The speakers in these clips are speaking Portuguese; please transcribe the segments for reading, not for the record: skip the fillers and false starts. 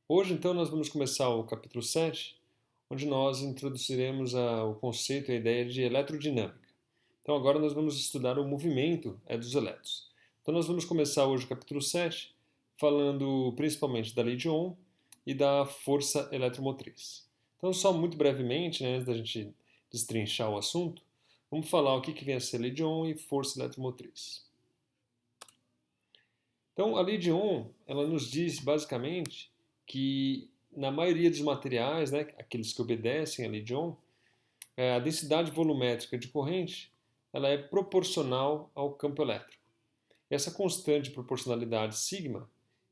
Hoje, então, nós vamos começar o capítulo 7, onde nós introduziremos o conceito e a ideia de eletrodinâmica. Então, agora nós vamos estudar o movimento dos elétrons. Então, nós vamos começar hoje o capítulo 7, falando principalmente da lei de Ohm e da força eletromotriz. Então, só muito brevemente, né, antes da gente destrinchar o assunto, vamos falar o que vem a ser lei de Ohm e força eletromotriz. Então, a lei de Ohm, ela nos diz basicamente que na maioria dos materiais, né, aqueles que obedecem à lei de Ohm, a densidade volumétrica de corrente ela é proporcional ao campo elétrico. Essa constante de proporcionalidade sigma,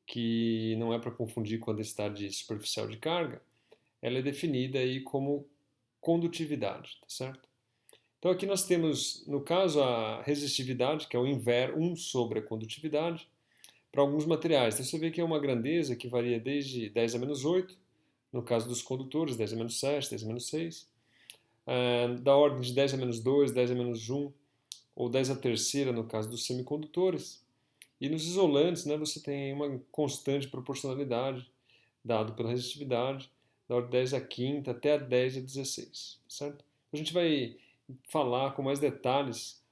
que não é para confundir com a densidade superficial de carga, ela é definida aí como condutividade, tá certo? Então aqui nós temos, no caso, a resistividade, que é o inverso 1 sobre a condutividade, para alguns materiais. Então você vê que é uma grandeza que varia desde 10 a menos 8, no caso dos condutores, 10 a menos 7, 10 a menos 6, da ordem de 10 a menos 2, 10 a menos 1, ou 10 a terceira no caso dos semicondutores. E nos isolantes, né, você tem uma constante proporcionalidade, dado pela resistividade, da ordem de 10 a quinta até a 10 a 16, certo? A gente vai falar com mais detalhes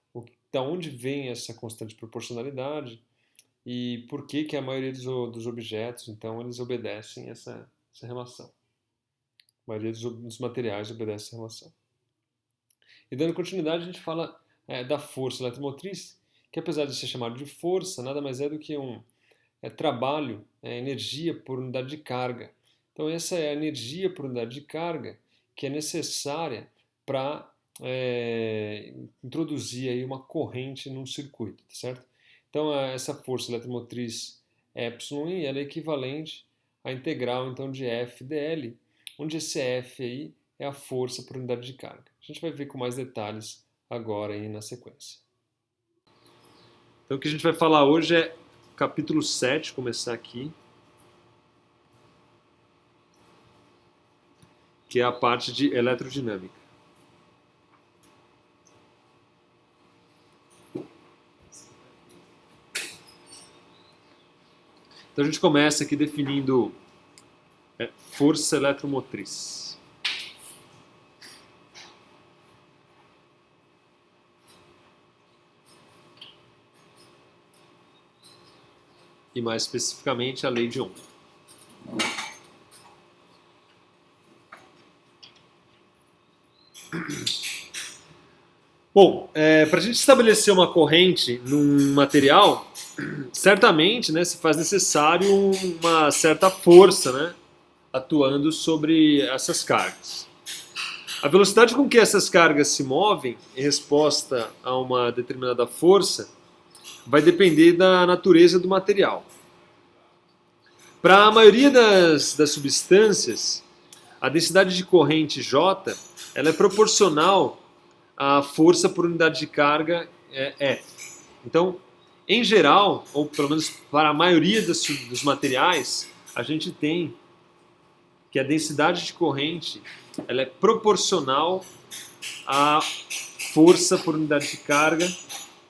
da onde vem essa constante proporcionalidade, e por que a maioria dos objetos, então, eles obedecem essa relação. A maioria dos materiais obedece essa relação. E dando continuidade, a gente fala da força eletromotriz, que apesar de ser chamado de força, nada mais é do que um trabalho, energia por unidade de carga. Então essa é a energia por unidade de carga que é necessária para introduzir aí uma corrente num circuito, tá certo? Então essa força eletromotriz Epsilon ela é equivalente à integral então de F dl, onde esse F aí é a força por unidade de carga. A gente vai ver com mais detalhes agora aí na sequência. Então o que a gente vai falar hoje é capítulo 7, começar aqui, que é a parte de eletrodinâmica. Então a gente começa aqui definindo força eletromotriz. E mais especificamente a lei de Ohm. Bom, para a gente estabelecer uma corrente num material, certamente, né, se faz necessário uma certa força, né, atuando sobre essas cargas. A velocidade com que essas cargas se movem em resposta a uma determinada força vai depender da natureza do material. Para a maioria das substâncias, a densidade de corrente J ela é proporcional à força por unidade de carga F. Então, em geral, ou pelo menos para a maioria dos materiais, a gente tem que a densidade de corrente ela é proporcional à força por unidade de carga,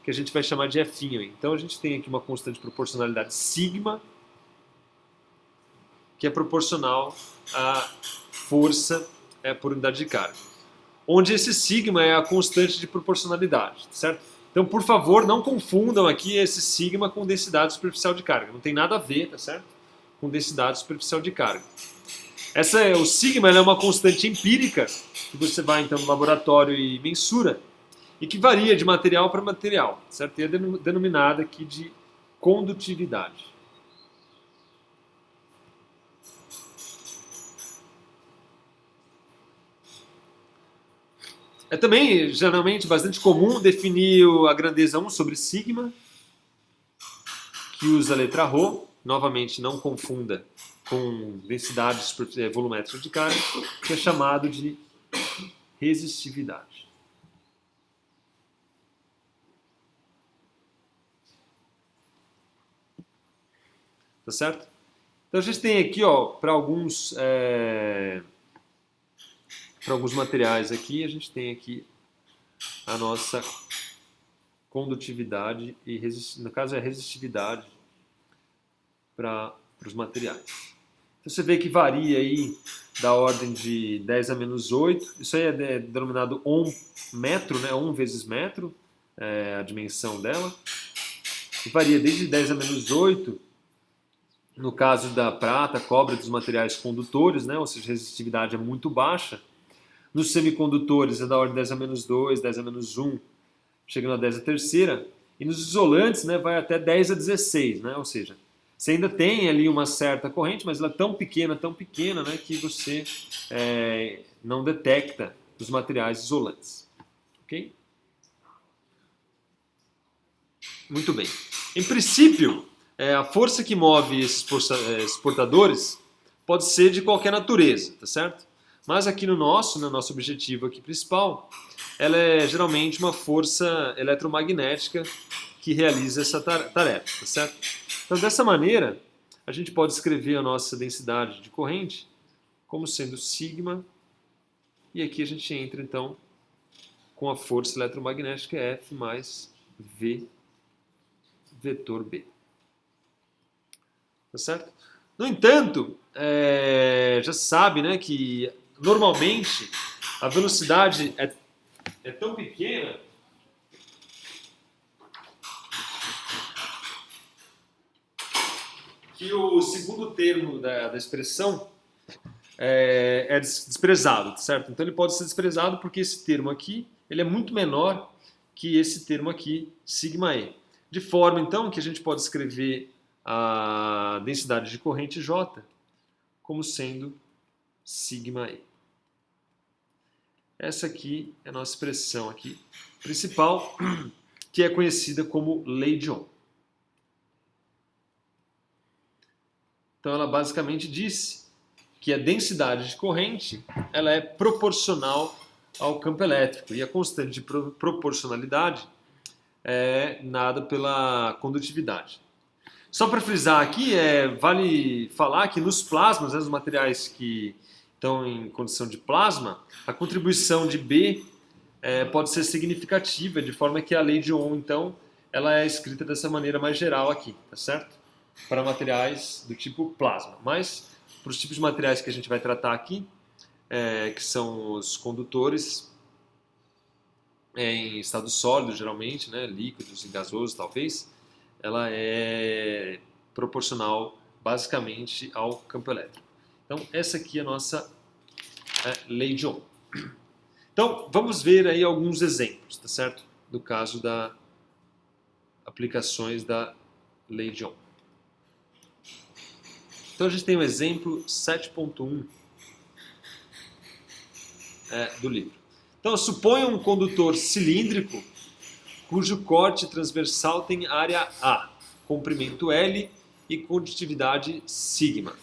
que a gente vai chamar de F'. Então a gente tem aqui uma constante de proporcionalidade sigma, que é proporcional à força por unidade de carga. Onde esse sigma é a constante de proporcionalidade, certo? Então, por favor, não confundam aqui esse sigma com densidade superficial de carga. Não tem nada a ver, tá certo? Com densidade superficial de carga. O sigma é uma constante empírica que você vai então no laboratório e mensura e que varia de material para material, certo? E é denominada aqui de condutividade. É também, geralmente, bastante comum definir a grandeza 1 sobre sigma, que usa a letra ρ. Novamente, não confunda com densidade volumétrica de carga, que é chamado de resistividade. Tá certo? Então a gente tem aqui, para alguns materiais aqui, a gente tem aqui a nossa condutividade no caso é resistividade para os materiais. Então você vê que varia aí da ordem de 10 a menos 8. Isso aí é denominado ohm metro, né? Ohm vezes metro, a dimensão dela. E varia desde 10 a menos 8, no caso da prata, cobre, dos materiais condutores, né? Ou seja, a resistividade é muito baixa. Nos semicondutores é da ordem de 10 a menos 2, 10 a menos 1, chegando a 10 a terceira. E nos isolantes, né, vai até 10 a 16, né? Ou seja, você ainda tem ali uma certa corrente, mas ela é tão pequena, né, que você não detecta os materiais isolantes. Ok? Muito bem. Em princípio, a força que move esses portadores pode ser de qualquer natureza, tá certo? Mas aqui no nosso objetivo aqui principal, ela é geralmente uma força eletromagnética que realiza essa tarefa, tá certo? Então, dessa maneira, a gente pode escrever a nossa densidade de corrente como sendo sigma, e aqui a gente entra, então, com a força eletromagnética F mais V vetor B. Tá certo? No entanto, já sabe, né, que normalmente a velocidade é tão pequena que o segundo termo da expressão é desprezado, certo? Então ele pode ser desprezado porque esse termo aqui ele é muito menor que esse termo aqui, sigma E. De forma, então, que a gente pode escrever a densidade de corrente J como sendo sigma E. Essa aqui é a nossa expressão aqui principal, que é conhecida como lei de Ohm. Então ela basicamente diz que a densidade de corrente ela é proporcional ao campo elétrico e a constante de proporcionalidade é nada pela condutividade. Só para frisar aqui, vale falar que nos plasmas, nos materiais que estão em condição de plasma, a contribuição de B pode ser significativa, de forma que a lei de Ohm, então, ela é escrita dessa maneira mais geral aqui, tá certo? Para materiais do tipo plasma. Mas, para os tipos de materiais que a gente vai tratar aqui, que são os condutores em estado sólido, geralmente, né, líquidos e gasosos, talvez, ela é proporcional, basicamente, ao campo elétrico. Então, essa aqui é a nossa lei de Ohm. Então, vamos ver aí alguns exemplos, tá certo? Do caso das aplicações da lei de Ohm. Então, a gente tem o exemplo 7.1 do livro. Então, suponha um condutor cilíndrico cujo corte transversal tem área A, comprimento L e condutividade sigma.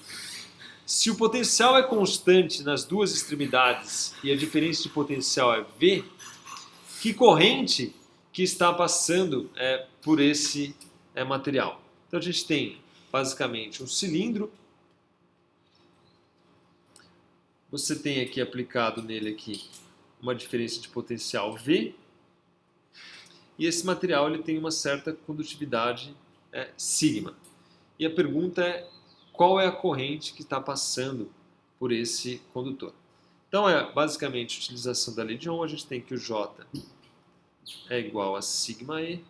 Se o potencial é constante nas duas extremidades e a diferença de potencial é V, que corrente que está passando por esse material? Então a gente tem basicamente um cilindro. Você tem aqui aplicado nele aqui uma diferença de potencial V. E esse material ele tem uma certa condutividade sigma. E a pergunta é qual é a corrente que está passando por esse condutor. Então basicamente a utilização da lei de Ohm, a gente tem que o J é igual a sigma E.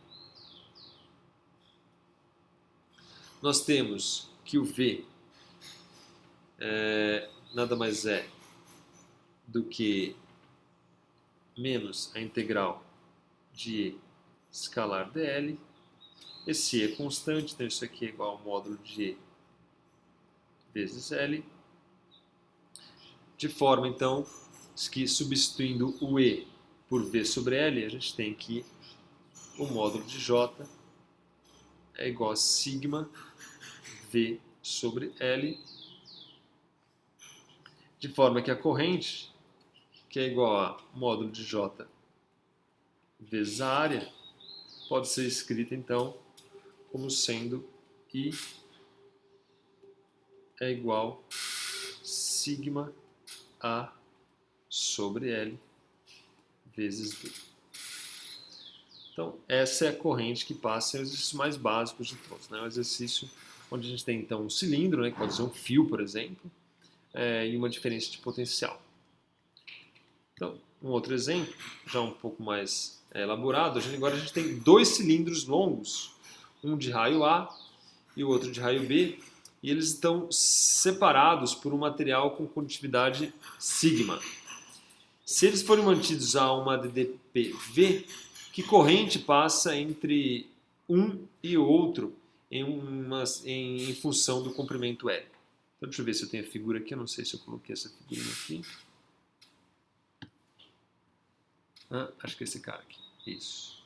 Nós temos que o V nada mais é do que menos a integral de E escalar dl. Esse E é constante, então isso aqui é igual ao módulo de E vezes L. De forma, então, que substituindo o E por V sobre L, a gente tem que o módulo de J é igual a sigma V sobre L, de forma que a corrente, que é igual a módulo de J vezes a área, pode ser escrita, então, como sendo I é igual a sigma A sobre L vezes V. Então, essa é a corrente que passa, é o exercício mais básico de todos, né? O exercício onde a gente tem então um cilindro, né, que pode ser um fio, por exemplo, e uma diferença de potencial. Então, um outro exemplo, já um pouco mais elaborado, agora a gente tem dois cilindros longos, um de raio A e o outro de raio B, e eles estão separados por um material com condutividade sigma. Se eles forem mantidos a uma ddPV, que corrente passa entre um e outro em função do comprimento L? Então, deixa eu ver se eu tenho a figura aqui, eu não sei se eu coloquei essa figurinha aqui. Acho que é esse cara aqui. Isso.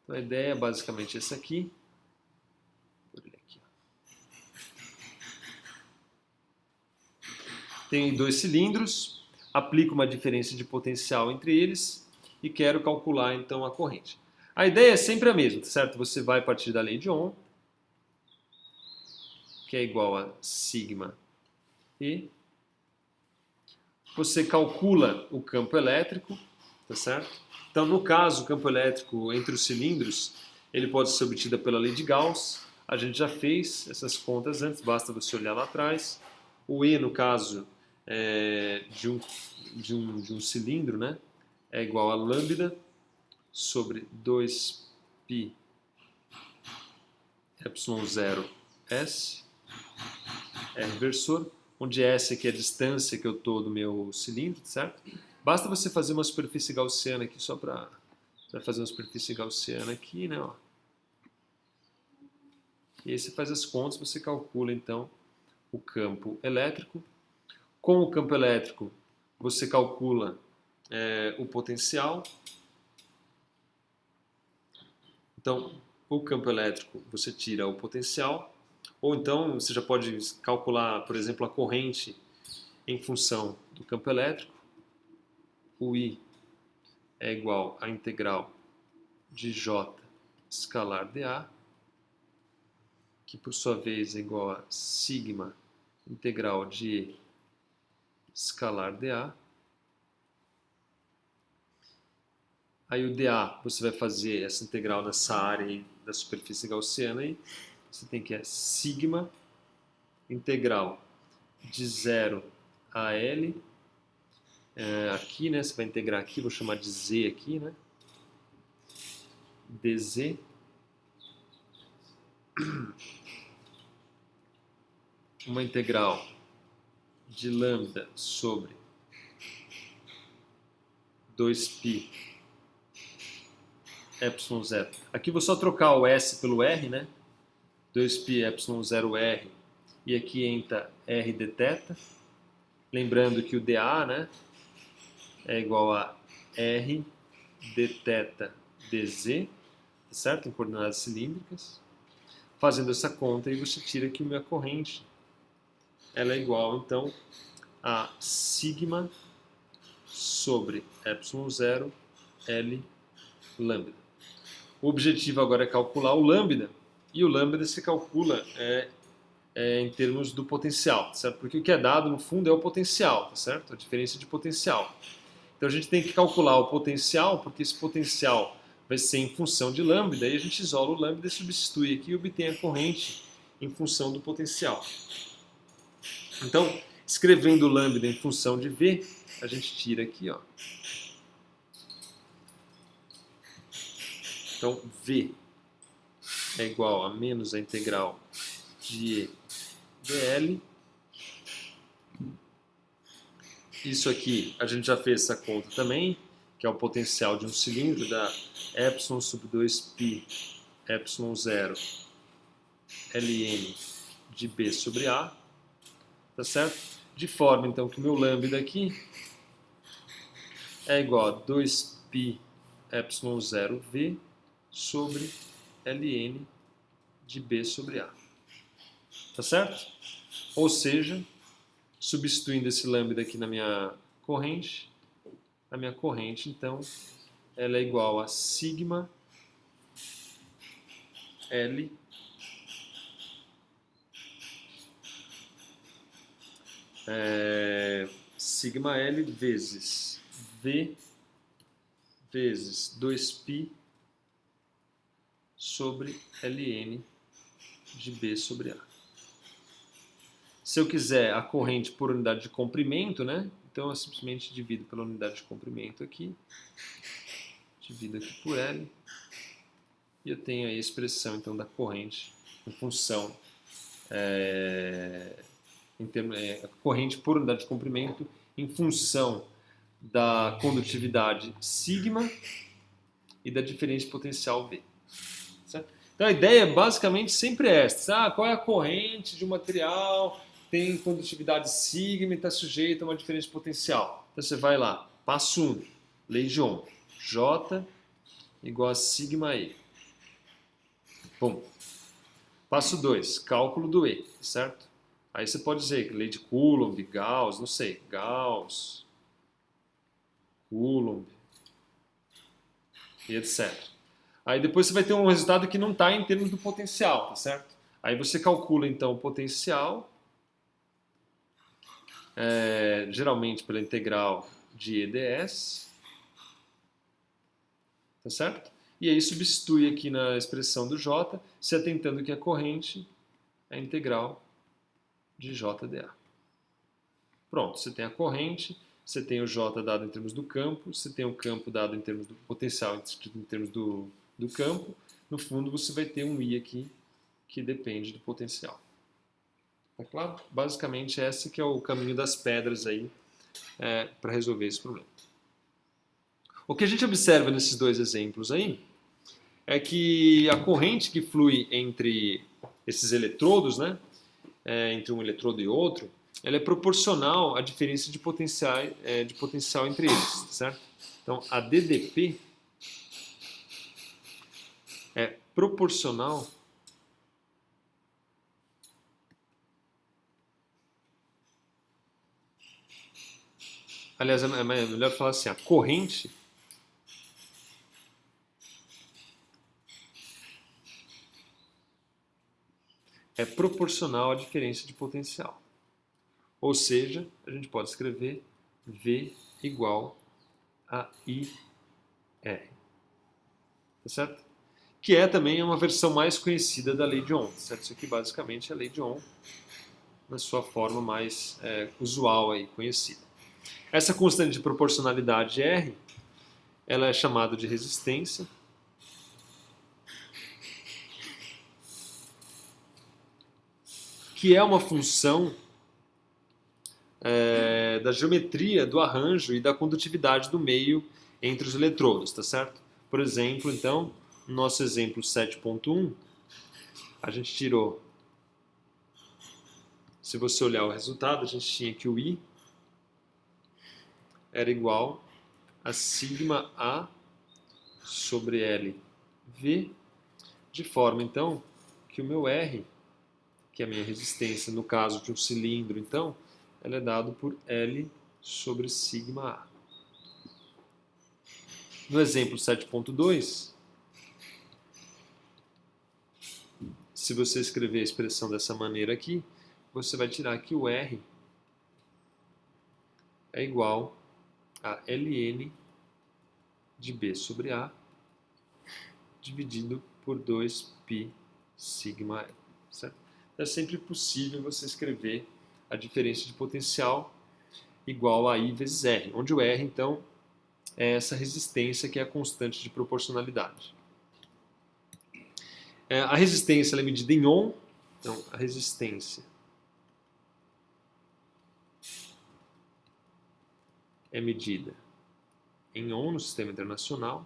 Então a ideia é basicamente essa aqui. Por ele aqui. Tem dois cilindros, aplico uma diferença de potencial entre eles e quero calcular então a corrente. A ideia é sempre a mesma, certo? Você vai partir da lei de Ohm, que é igual a sigma E. Você calcula o campo elétrico, tá certo? Então, no caso, o campo elétrico entre os cilindros, ele pode ser obtido pela lei de Gauss. A gente já fez essas contas antes, basta você olhar lá atrás. O E, no caso de um cilindro, né, é igual a lambda sobre 2π ε0 S, R versor, onde S aqui é a distância que eu estou do meu cilindro, certo? Basta você fazer uma superfície gaussiana aqui, só para fazer uma superfície gaussiana aqui, né? Ó. E aí você faz as contas, você calcula então o campo elétrico. Com o campo elétrico, você calcula o potencial. Então, o campo elétrico, você tira o potencial. Ou então, você já pode calcular, por exemplo, a corrente em função do campo elétrico. O I é igual à integral de J escalar dA, que por sua vez é igual a sigma integral de E escalar dA. Aí o dA, você vai fazer essa integral nessa área aí da superfície gaussiana aí. Você tem que é sigma integral de 0 a L. Aqui, né, você vai integrar aqui, vou chamar de Z aqui, né? dz uma integral de lambda sobre 2π ε0. Aqui vou só trocar o S pelo R, né? 2π ε0R e aqui entra R d θ. Lembrando que o dA, né, é igual a R d θ dz, certo? Em coordenadas cilíndricas. Fazendo essa conta, aí você tira que a minha corrente ela é igual, então, a sigma sobre ε0 L lambda. O objetivo agora é calcular o lambda, e o lambda se calcula em termos do potencial, certo? Porque o que é dado, no fundo, é o potencial, certo? A diferença de potencial. Então a gente tem que calcular o potencial, porque esse potencial vai ser em função de lambda, e a gente isola o lambda e substitui aqui e obtém a corrente em função do potencial. Então, escrevendo lambda em função de V, a gente tira aqui, ó. Então, V é igual a menos a integral de E dl. Isso aqui, a gente já fez essa conta também, que é o potencial de um cilindro, da epsilon sobre 2π ε0 ln de B sobre A, tá certo? De forma, então, que o meu lambda aqui é igual a 2π ε0V sobre ln de B sobre A. Tá certo? Ou seja, substituindo esse lambda aqui na minha corrente, a minha corrente, então, ela é igual a sigma L sigma L vezes V vezes 2π sobre ln de B sobre A. Se eu quiser a corrente por unidade de comprimento, né? Então eu simplesmente divido pela unidade de comprimento aqui, divido aqui por L, e eu tenho aí a expressão então da corrente em função a corrente por unidade de comprimento em função da condutividade sigma e da diferença potencial V. Certo? Então a ideia basicamente sempre é esta. Qual é a corrente de um material tem condutividade sigma e está sujeito a uma diferença potencial? Então você vai lá, passo 1, lei de Ohm, J igual a sigma E. Bom, passo 2, cálculo do E, certo? Aí você pode dizer que lei de Coulomb, Gauss, não sei, Gauss, Coulomb e etc. Aí depois você vai ter um resultado que não está em termos do potencial, tá certo? Aí você calcula então o potencial, geralmente pela integral de E ds, tá certo? E aí substitui aqui na expressão do J, se atentando que a corrente é a integral de JdA. Pronto, você tem a corrente, você tem o J dado em termos do campo, você tem o campo dado em termos do potencial em termos do campo. No fundo, você vai ter um I aqui que depende do potencial. Tá claro? Basicamente, esse que é o caminho das pedras aí para resolver esse problema. O que a gente observa nesses dois exemplos aí é que a corrente que flui entre esses eletrodos, né, entre um eletrodo e outro, ela é proporcional à diferença de potencial entre eles, certo? Então, a DDP é proporcional aliás, é melhor falar assim, a corrente é proporcional à diferença de potencial. Ou seja, a gente pode escrever V igual a IR. Tá certo? Que é também uma versão mais conhecida da lei de Ohm. Certo? Isso aqui basicamente é a lei de Ohm na sua forma mais usual aí, conhecida. Essa constante de proporcionalidade R, ela é chamada de resistência. Que é uma função da geometria do arranjo e da condutividade do meio entre os eletrodos, tá certo? Por exemplo, então, no nosso exemplo 7.1, a gente tirou, se você olhar o resultado, a gente tinha que o I era igual a sigma A sobre LV, de forma, então, que o meu R, que é a minha resistência, no caso de um cilindro, então, ela é dado por L sobre sigma A. No exemplo 7.2, se você escrever a expressão dessa maneira aqui, você vai tirar que o R é igual a Ln de B sobre A dividido por 2π sigma L. Certo? É sempre possível você escrever a diferença de potencial igual a I vezes R, onde o R, então, é essa resistência que é a constante de proporcionalidade. A resistência ela é medida em Ohm, então a resistência é medida em Ohm no sistema internacional,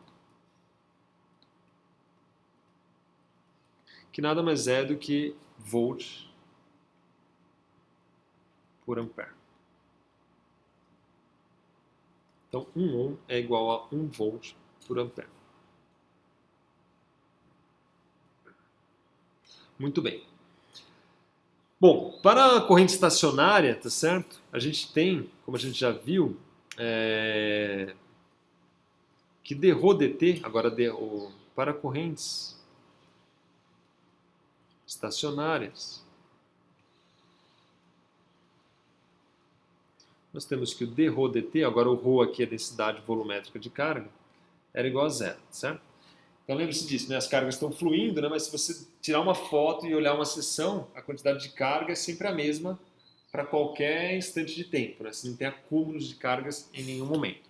que nada mais é do que volt por ampere. Então, 1 ohm é igual a 1 volt por ampere. Muito bem. Bom, para a corrente estacionária, tá certo? A gente tem, como a gente já viu, que dρdt, agora para correntes estacionárias, nós temos que o dρdt, agora o ρ aqui é a densidade volumétrica de carga, era igual a zero, certo? Então lembre-se disso, né? As cargas estão fluindo, né? Mas se você tirar uma foto e olhar uma seção, a quantidade de carga é sempre a mesma para qualquer instante de tempo, né? Você não tem acúmulos de cargas em nenhum momento.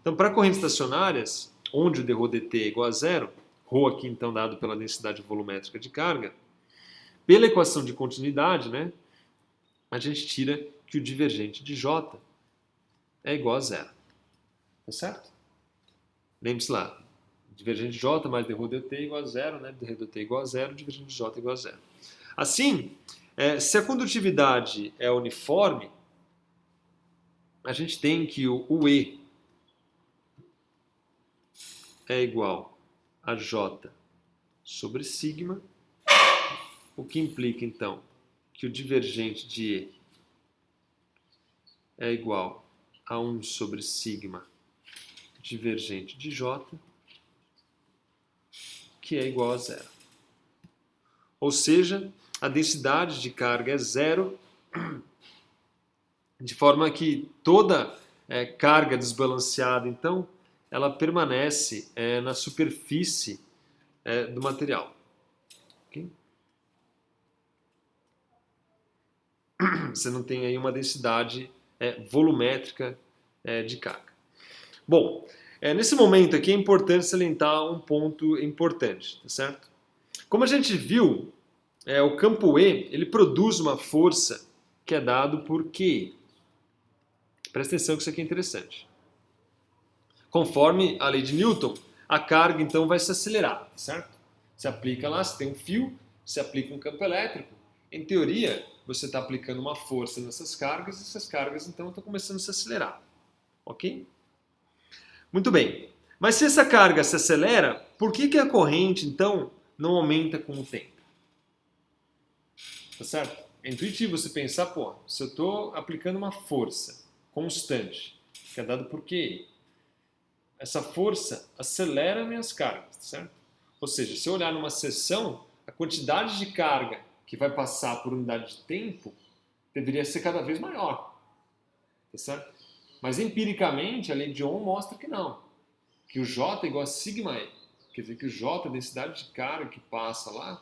Então, para correntes estacionárias, onde o dρdt é igual a zero, ρ aqui então dado pela densidade volumétrica de carga, pela equação de continuidade, né, a gente tira que o divergente de J é igual a zero. Tá certo? Lembre-se lá, divergente de J mais dρdt é igual a zero, né? dρdt é igual a zero, divergente de J é igual a zero. Assim, se a condutividade é uniforme, a gente tem que o E é igual a J sobre sigma, o que implica, então, que o divergente de E é igual a 1 sobre sigma divergente de J, que é igual a zero. Ou seja, a densidade de carga é zero, de forma que toda carga desbalanceada, então, ela permanece na superfície do material. Okay? Você não tem aí uma densidade volumétrica de carga. Bom, nesse momento aqui é importante salientar um ponto importante, tá certo? Como a gente viu, o campo E ele produz uma força que é dado por Q. Presta atenção que isso aqui é interessante. Conforme a lei de Newton, a carga então vai se acelerar, tá certo? Você aplica lá, você tem um fio, você aplica um campo elétrico. Em teoria, você está aplicando uma força nessas cargas e essas cargas então estão começando a se acelerar. Ok? Muito bem. Mas se essa carga se acelera, por que a corrente então não aumenta com o tempo? Tá certo? É intuitivo você pensar, pô, se eu estou aplicando uma força constante, que é dada por Q, essa força acelera minhas cargas, tá certo? Ou seja, se eu olhar numa seção, a quantidade de carga que vai passar por unidade de tempo deveria ser cada vez maior, tá certo? Mas empiricamente a lei de Ohm mostra que não, que o J é igual a sigma E, quer dizer que o J, a densidade de carga que passa lá,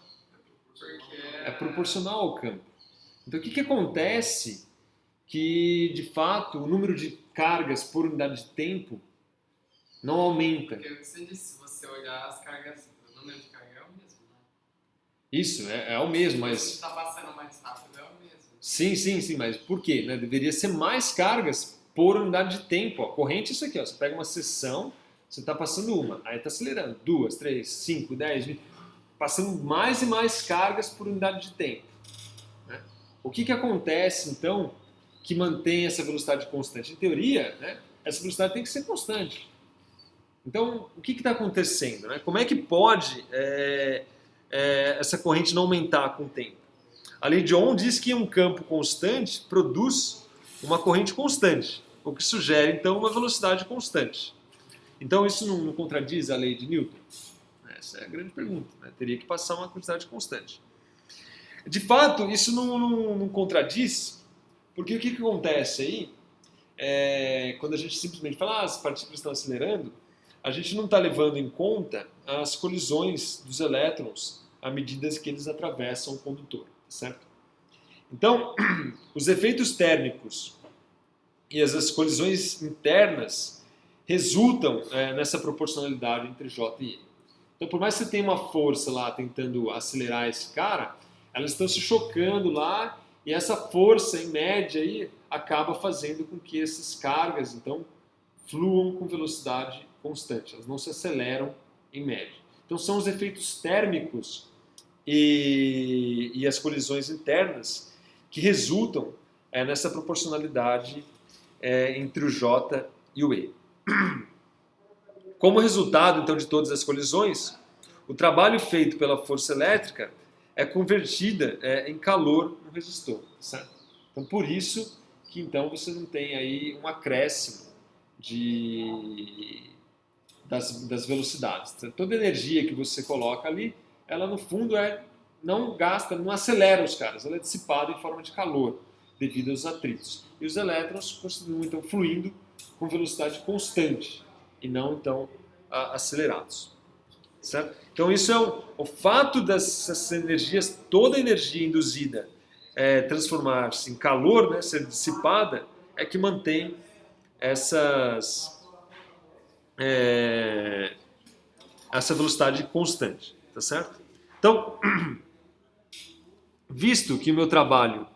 é proporcional ao campo. Então o que acontece que de fato o número de cargas por unidade de tempo não aumenta? Porque o que você disse, se você olhar as cargas, o número de carga é o mesmo, né? Isso, é o mesmo, mas... Se está passando mais rápido, é o mesmo. Sim, mas por quê? Né? Deveria ser mais cargas por unidade de tempo. A corrente é isso aqui, ó. Você pega uma seção, você está passando uma, aí está acelerando, 2, 3, 5, 10, 20, passando mais e mais cargas por unidade de tempo. Né? O que acontece, então, que mantém essa velocidade constante? Em teoria, né, essa velocidade tem que ser constante. Então, o que está acontecendo? Né? Como é que pode essa corrente não aumentar com o tempo? A lei de Ohm diz que um campo constante produz uma corrente constante, o que sugere, então, uma velocidade constante. Então, isso não contradiz a lei de Newton? Essa é a grande pergunta. Né? Teria que passar uma quantidade constante. De fato, isso não contradiz, porque o que acontece aí, quando a gente simplesmente fala as partículas estão acelerando, a gente não está levando em conta as colisões dos elétrons à medida que eles atravessam o condutor, certo? Então, os efeitos térmicos e as colisões internas resultam nessa proporcionalidade entre J e E. Então, por mais que você tenha uma força lá tentando acelerar esse cara, elas estão se chocando lá e essa força, em média, aí, acaba fazendo com que essas cargas, então, fluam com velocidade constante. Elas não se aceleram em média. Então, são os efeitos térmicos e as colisões internas que resultam nessa proporcionalidade entre o J e o E. Como resultado, então, de todas as colisões, o trabalho feito pela força elétrica é convertida em calor no resistor, certo? Então, por isso que então você não tem aí um acréscimo das velocidades. Toda energia que você coloca ali, ela no fundo não gasta, não acelera os caras, ela é dissipada em forma de calor devido aos atritos. E os elétrons continuam então fluindo com velocidade constante e não então acelerados. certo? Então isso é o fato dessas energias, toda a energia induzida transformar-se em calor, né, ser dissipada, é que mantém é, essa velocidade constante, tá certo? Então, visto que o meu trabalho,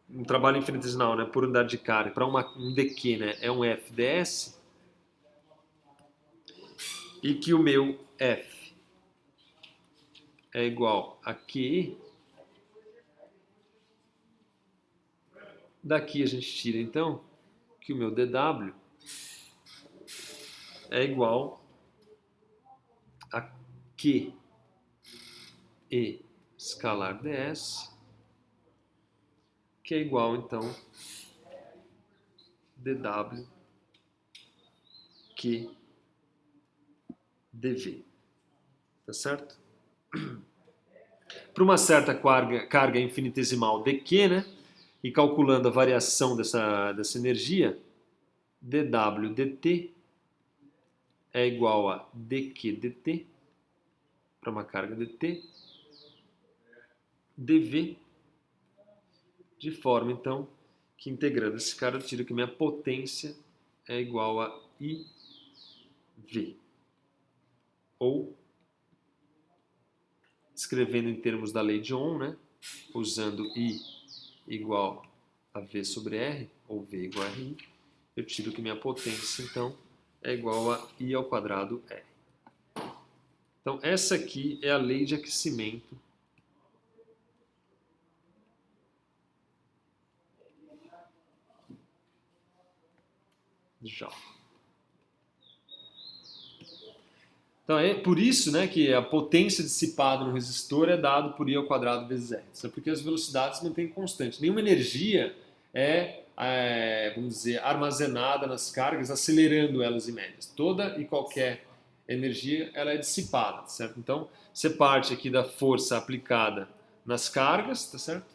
um trabalho infinitesimal, né, por unidade de carga, para um dq, né, é um FDS, e que o meu F é igual a Q, daqui a gente tira então que o meu dW é igual a Q e escalar ds, que é igual então dW Q dV, tá certo? Para uma certa carga infinitesimal dq, né, e calculando a variação dessa energia, dW dt é igual a dq dt, para uma carga dt, dv, de forma então que integrando esse cara eu tiro que minha potência é igual a IV. Ou, escrevendo em termos da lei de Ohm, né, usando I igual a V sobre R, ou V igual a RI, eu tiro que minha potência então é igual a I ao quadrado R. Então essa aqui é a lei de aquecimento de Joule. Então é por isso, né, que a potência dissipada no resistor é dado por I ao quadrado vezes R. Isso é porque as velocidades mantêm constantes. Nenhuma energia vamos dizer, armazenada nas cargas, acelerando elas em médias. Toda e qualquer energia ela é dissipada, certo? Então você parte aqui da força aplicada nas cargas, tá certo?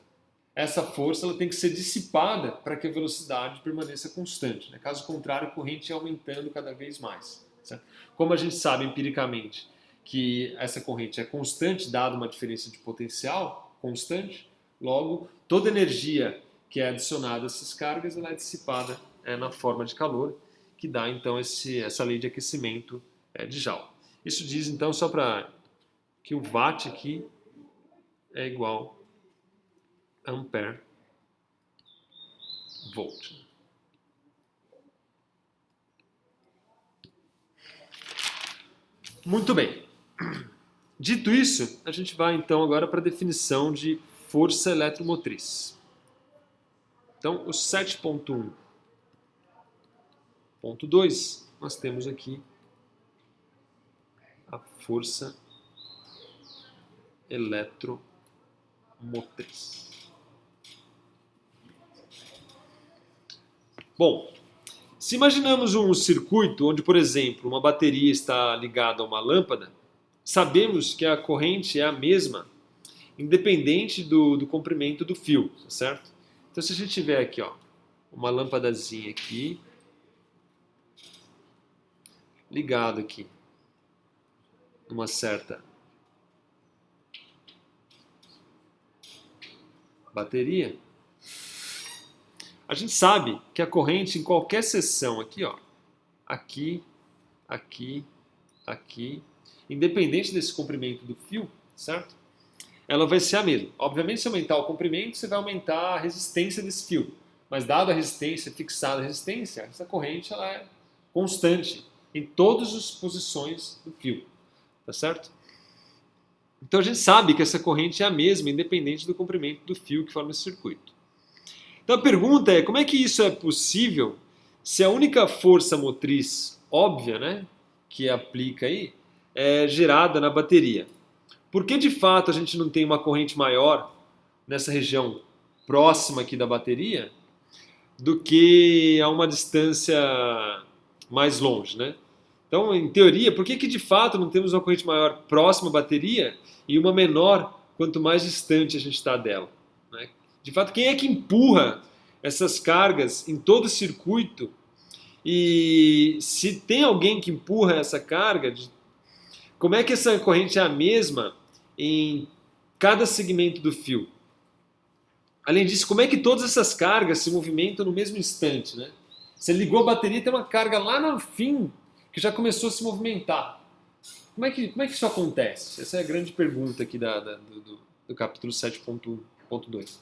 Essa força ela tem que ser dissipada para que a velocidade permaneça constante, né? Caso contrário, a corrente ia aumentando cada vez mais. Certo? Como a gente sabe empiricamente que essa corrente é constante, dada uma diferença de potencial constante, logo toda energia que é adicionada a essas cargas ela é dissipada na forma de calor, que dá então essa lei de aquecimento de Joule. Isso diz então, só para que o watt aqui é igual a ampere volt. Muito bem. Dito isso, a gente vai então agora para a definição de força eletromotriz. Então, o 7.1.2, nós temos aqui a força eletromotriz. Bom, se imaginamos um circuito onde, por exemplo, uma bateria está ligada a uma lâmpada, sabemos que a corrente é a mesma, independente do comprimento do fio, certo? Então, se a gente tiver aqui, ó, uma lâmpadazinha aqui, ligado aqui, numa certa bateria, a gente sabe que a corrente em qualquer seção aqui, ó, aqui, aqui, aqui, independente desse comprimento do fio, certo? Ela vai ser a mesma. Obviamente, se aumentar o comprimento, você vai aumentar a resistência desse fio. Mas dada a resistência, fixada a resistência, essa corrente ela é constante em todas as posições do fio, tá certo? Então a gente sabe que essa corrente é a mesma, independente do comprimento do fio que forma esse circuito. Então a pergunta é, como é que isso é possível se a única força motriz óbvia, né, que aplica aí, é gerada na bateria? Por que de fato a gente não tem uma corrente maior nessa região próxima aqui da bateria do que a uma distância mais longe, né? Então, em teoria, por que de fato não temos uma corrente maior próxima à bateria e uma menor quanto mais distante a gente está dela, né? De fato, quem é que empurra essas cargas em todo o circuito E se tem alguém que empurra essa carga, como é que essa corrente é a mesma em cada segmento do fio? Além disso, como é que todas essas cargas se movimentam no mesmo instante, né? Você ligou a bateria e tem uma carga lá no fim que já começou a se movimentar. Como é que isso acontece? Essa é a grande pergunta aqui do capítulo 7.1.2.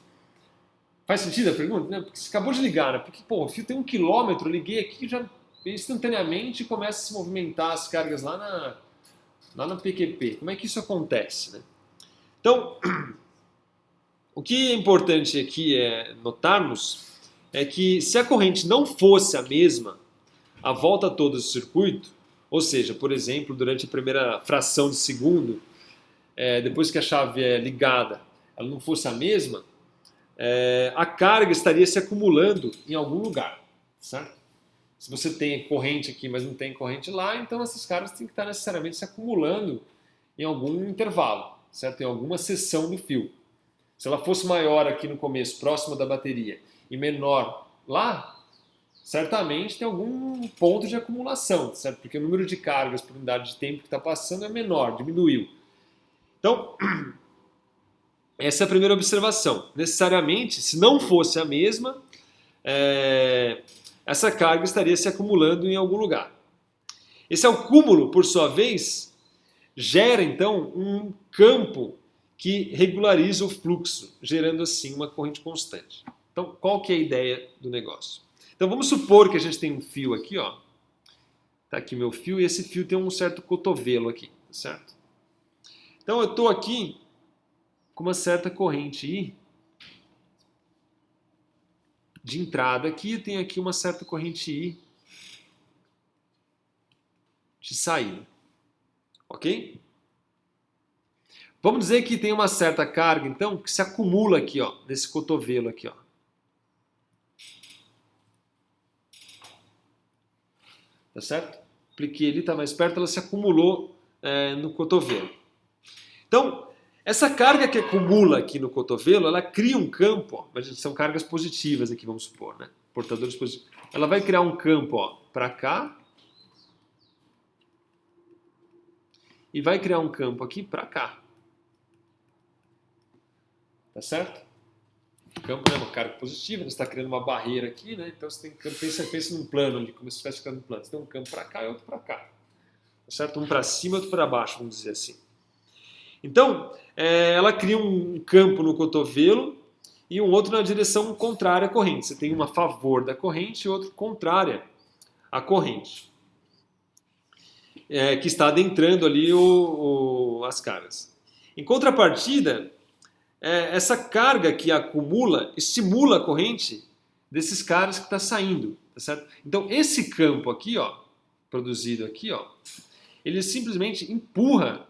Faz sentido a pergunta? Né? Porque você acabou de ligar, né? Porque, pô, o fio tem 1 quilômetro, eu liguei aqui já instantaneamente começa a se movimentar as cargas lá na PQP. Como é que isso acontece, né? Então, o que é importante aqui é notarmos é que se a corrente não fosse a mesma a volta toda do circuito, ou seja, por exemplo, durante a primeira fração de segundo, depois que a chave é ligada, ela não fosse a mesma, a carga estaria se acumulando em algum lugar, certo? Se você tem corrente aqui, mas não tem corrente lá, então essas cargas têm que estar necessariamente se acumulando em algum intervalo, certo? Em alguma seção do fio. Se ela fosse maior aqui no começo, próxima da bateria, e menor lá, certamente tem algum ponto de acumulação, certo? Porque o número de cargas por unidade de tempo que está passando é menor, diminuiu. Então, essa é a primeira observação. Necessariamente, se não fosse a mesma, essa carga estaria se acumulando em algum lugar. Esse acúmulo, por sua vez, gera então um campo que regulariza o fluxo, gerando assim uma corrente constante. Então, qual que é a ideia do negócio? Então, vamos supor que a gente tem um fio aqui, ó. Tá aqui meu fio e esse fio tem um certo cotovelo aqui, certo? Então, eu estou aqui com uma certa corrente I de entrada aqui, tem aqui uma certa corrente I de saída, ok? Vamos dizer que tem uma certa carga, então, que se acumula aqui, ó, nesse cotovelo aqui, ó. Tá certo? Apliquei ele, está mais perto, ela se acumulou no cotovelo. Então, essa carga que acumula aqui no cotovelo, ela cria um campo, ó, mas são cargas positivas aqui, vamos supor, né? Portadores positivos. Ela vai criar um campo, ó, para cá e vai criar um campo aqui para cá. Tá certo? O campo é uma carga positiva, você está criando uma barreira aqui, né? Então você tem que pensa num plano ali, como se estivesse criando um plano. Você tem um campo para cá e outro para cá. Tá certo? Um para cima e outro para baixo, vamos dizer assim. Então, ela cria um campo no cotovelo e um outro na direção contrária à corrente. Você tem uma a favor da corrente e outro contrária à corrente. Que está adentrando ali as cargas. Em contrapartida, essa carga que acumula estimula a corrente desses caras que está saindo, tá certo? Então esse campo aqui, ó, produzido aqui, ó, ele simplesmente empurra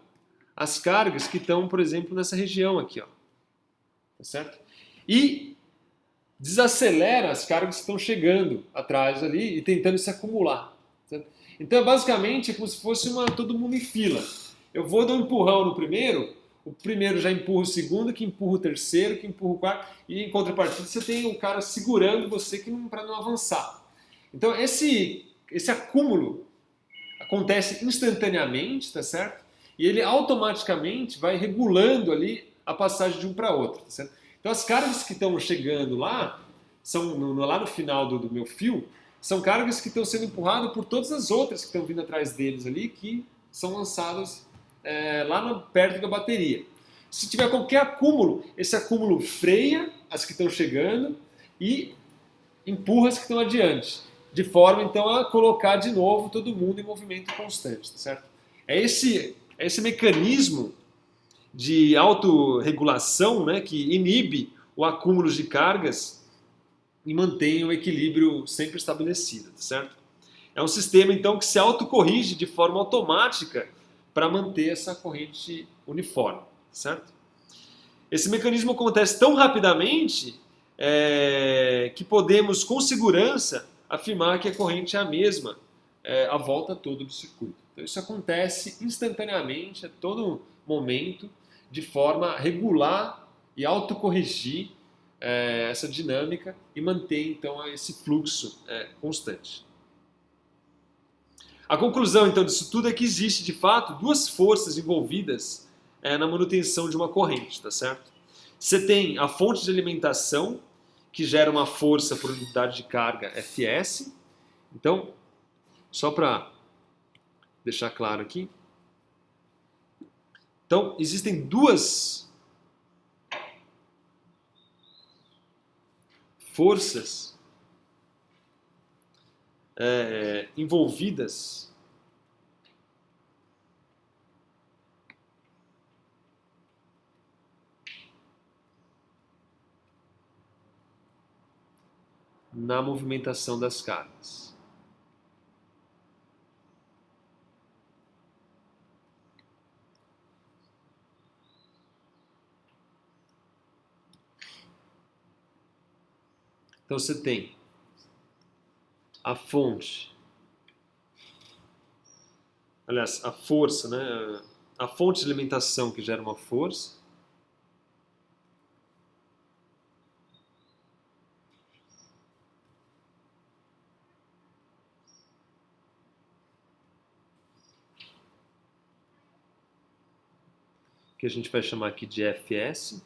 as cargas que estão, por exemplo, nessa região aqui, ó, tá certo? E desacelera as cargas que estão chegando atrás ali e tentando se acumular. Certo? Então basicamente é como se fosse todo mundo em fila. Eu vou dar um empurrão no primeiro. O primeiro já empurra o segundo, que empurra o terceiro, que empurra o quarto, e em contrapartida você tem o cara segurando você para não avançar. Então esse acúmulo acontece instantaneamente, tá certo? E ele automaticamente vai regulando ali a passagem de um para outro, tá certo? Então as cargas que estão chegando lá, lá no final do meu fio, são cargas que estão sendo empurradas por todas as outras que estão vindo atrás deles ali, que são lançadas perto da bateria. Se tiver qualquer acúmulo, esse acúmulo freia as que estão chegando e empurra as que estão adiante, de forma então a colocar de novo todo mundo em movimento constante, tá certo? É esse mecanismo de autorregulação, né, que inibe o acúmulo de cargas e mantém o equilíbrio sempre estabelecido, tá certo? É um sistema então que se autocorrige de forma automática para manter essa corrente uniforme, certo? Esse mecanismo acontece tão rapidamente que podemos com segurança afirmar que a corrente é a mesma a volta toda do circuito. Então isso acontece instantaneamente, a todo momento, de forma a regular e autocorrigir essa dinâmica e manter então esse fluxo constante. A conclusão, então, disso tudo é que existe, de fato, duas forças envolvidas na manutenção de uma corrente, tá certo? Você tem a fonte de alimentação, que gera uma força por unidade de carga Fs. Então, só para deixar claro aqui. Então, existem duas forças envolvidas na movimentação das cargas. Então você tem a fonte, aliás, a força, né? A fonte de alimentação que gera uma força, que a gente vai chamar aqui de Fs,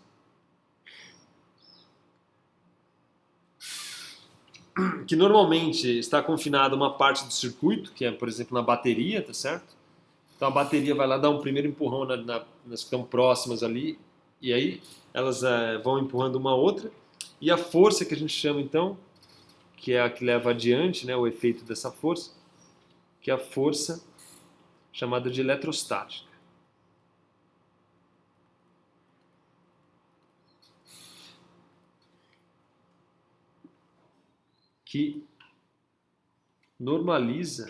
que normalmente está confinada a uma parte do circuito, que é, por exemplo, na bateria, tá certo? Então a bateria vai lá dar um primeiro empurrão nas que estão próximas ali, e aí elas vão empurrando uma a outra, e a força que a gente chama então, que é a que leva adiante, né, o efeito dessa força, que é a força chamada de eletrostática. Que normaliza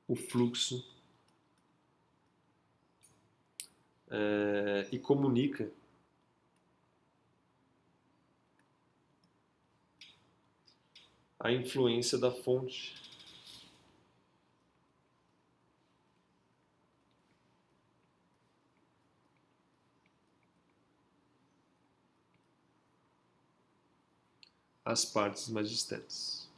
o fluxo e comunica a influência da fonte às partes mais distantes.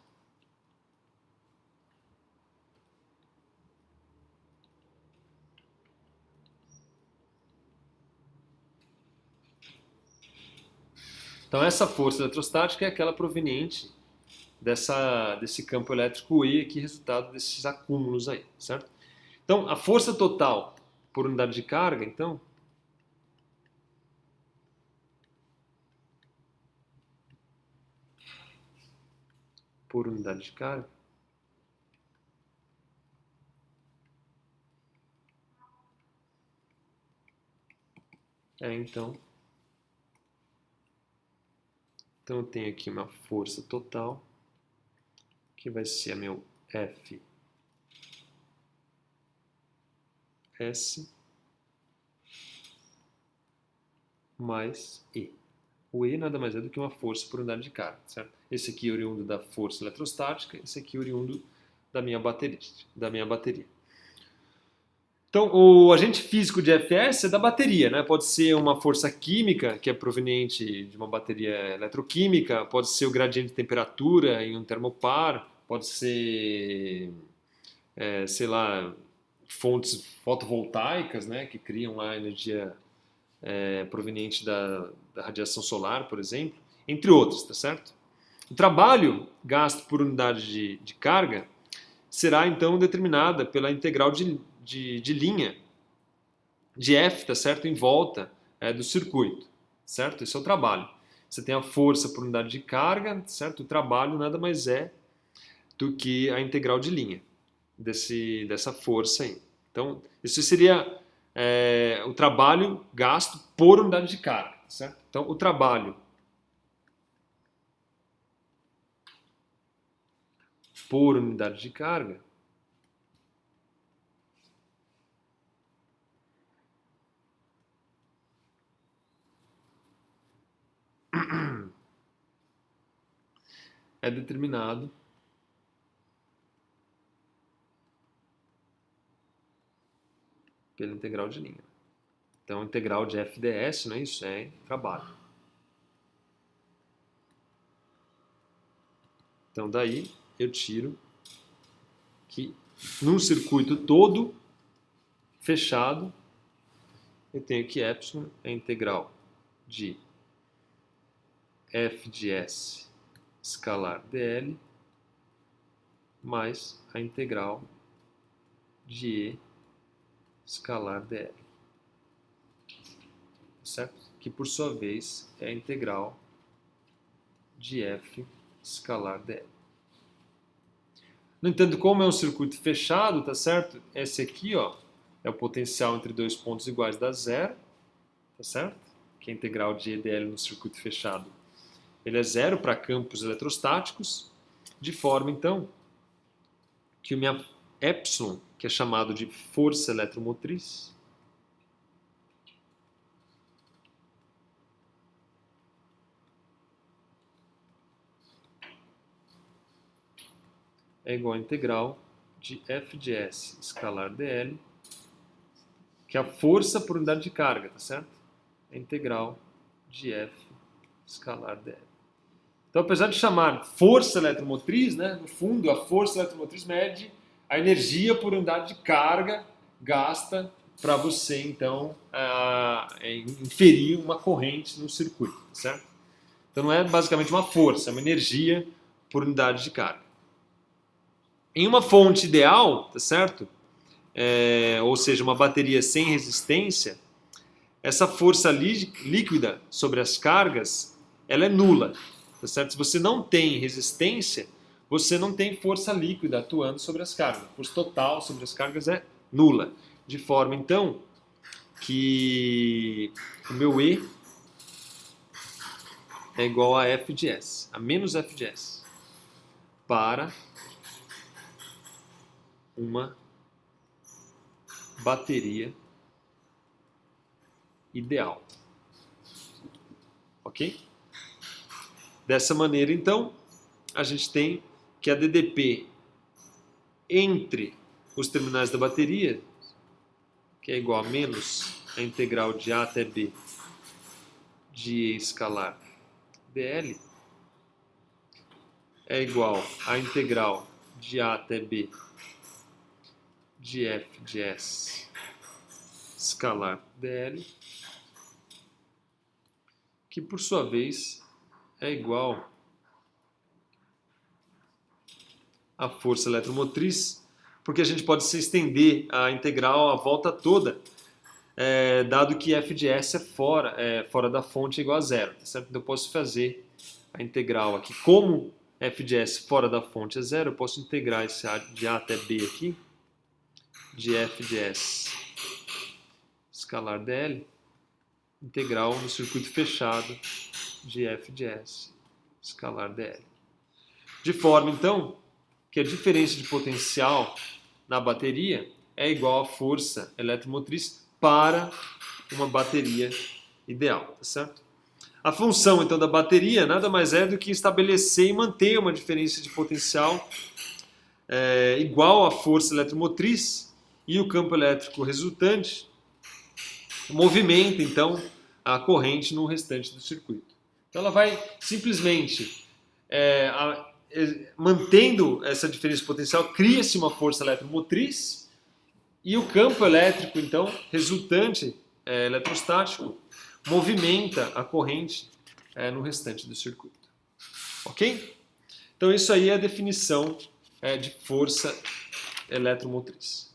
Então essa força eletrostática é aquela proveniente desse campo elétrico E, que é resultado desses acúmulos aí, certo? Então a força total por unidade de carga, então, por unidade de carga, então eu tenho aqui uma força total, que vai ser a meu Fs mais E. O E nada mais é do que uma força por unidade de carga, certo? Esse aqui é oriundo da força eletrostática, esse aqui é oriundo da minha bateria. Então, o agente físico de Fs é da bateria, né? Pode ser uma força química, que é proveniente de uma bateria eletroquímica, pode ser o gradiente de temperatura em um termopar, pode ser, sei lá, fontes fotovoltaicas, né? Que criam lá energia proveniente da radiação solar, por exemplo, entre outros, tá certo? O trabalho gasto por unidade de carga será então determinada pela integral de linha de F, tá certo? Em volta do circuito, certo? Esse é o trabalho. Você tem a força por unidade de carga, certo? O trabalho nada mais é do que a integral de linha dessa força aí. Então, isso seria o trabalho gasto por unidade de carga, certo? Então, o trabalho por unidade de carga é determinado pela integral de linha. Então, a integral de FdS, não é isso? É trabalho. Então daí eu tiro que num circuito todo fechado, eu tenho que epsilon é a integral de f de s escalar dl mais a integral de e escalar dl, certo? Que por sua vez é a integral de f escalar dl. No entanto, como é um circuito fechado, tá certo? Esse aqui, ó, é o potencial entre dois pontos iguais dá zero, tá certo? Que é a integral de E dl no circuito fechado. Ele é zero para campos eletrostáticos, de forma, então, que o minha epsilon, que é chamado de força eletromotriz, é igual a integral de f de s escalar dl, que é a força por unidade de carga, tá certo? É a integral de f escalar dl. Então, apesar de chamar força eletromotriz, né, no fundo, a força eletromotriz mede a energia por unidade de carga gasta para você, então, inferir uma corrente no circuito, tá certo? Então, não é basicamente uma força, é uma energia por unidade de carga. Em uma fonte ideal, tá certo? Ou seja, uma bateria sem resistência, essa força líquida sobre as cargas, ela é nula, tá certo? Se você não tem resistência, você não tem força líquida atuando sobre as cargas. A força total sobre as cargas é nula. De forma, então, que o meu E é igual a F de S, a menos F de S, para uma bateria ideal. Ok? Dessa maneira, então, a gente tem que a DDP entre os terminais da bateria, que é igual a menos a integral de A até B de E escalar dl, é igual à integral de A até B de F de S escalar dl, que por sua vez é igual à força eletromotriz, porque a gente pode se estender a integral a volta toda, dado que F de S é fora da fonte igual a zero, tá certo? Então eu posso fazer a integral aqui, como F de S fora da fonte é zero, eu posso integrar esse de A até B aqui, de F de S escalar dl, integral no circuito fechado de F de S escalar dl. De forma, então, que a diferença de potencial na bateria é igual à força eletromotriz para uma bateria ideal, tá certo? A função, então, da bateria nada mais é do que estabelecer e manter uma diferença de potencial igual à força eletromotriz, e o campo elétrico resultante movimenta, então, a corrente no restante do circuito. Então ela vai simplesmente, mantendo essa diferença de potencial, cria-se uma força eletromotriz, e o campo elétrico, então, resultante eletrostático, movimenta a corrente no restante do circuito. Ok? Então isso aí é a definição de força eletromotriz.